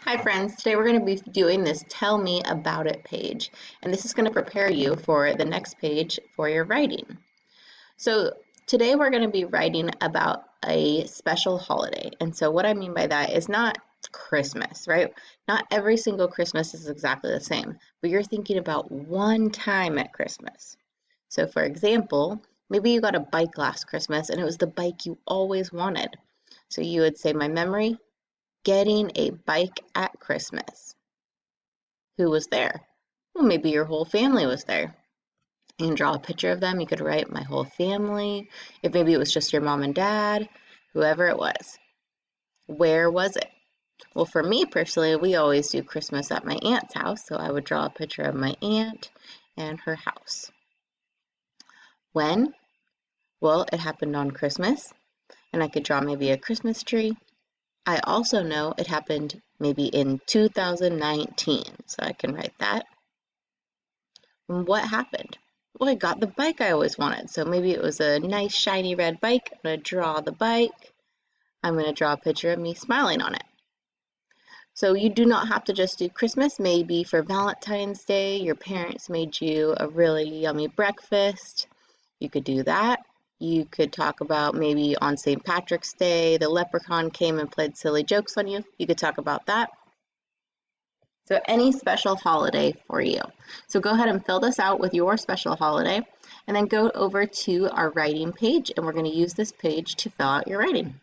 Hi friends, today we're going to be doing this Tell Me About It page, and this is going to prepare you for the next page for your writing. So today we're going to be writing about a special holiday, and so what I mean by that is not Christmas, right? Not every single Christmas is exactly the same, but you're thinking about one time at Christmas. So for example, maybe you got a bike last Christmas and it was the bike you always wanted. So you would say, my memory, getting a bike at Christmas. Who was there? Well, maybe your whole family was there. You can draw a picture of them. You could write my whole family. If maybe it was just your mom and dad, whoever it was. Where was it? Well, for me personally, we always do Christmas at my aunt's house, so I would draw a picture of my aunt and her house. When? Well, it happened on Christmas, and I could draw maybe a Christmas tree. I also know it happened maybe in 2019, so I can write that. And what happened? Well, I got the bike I always wanted. So maybe it was a nice shiny red bike. I'm going to draw the bike. I'm going to draw a picture of me smiling on it. So you do not have to just do Christmas. Maybe for Valentine's Day, your parents made you a really yummy breakfast. You could do that. You could talk about maybe on St. Patrick's Day, the leprechaun came and played silly jokes on you. You could talk about that. So any special holiday for you. So go ahead and fill this out with your special holiday and then go over to our writing page, and we're going to use this page to fill out your writing.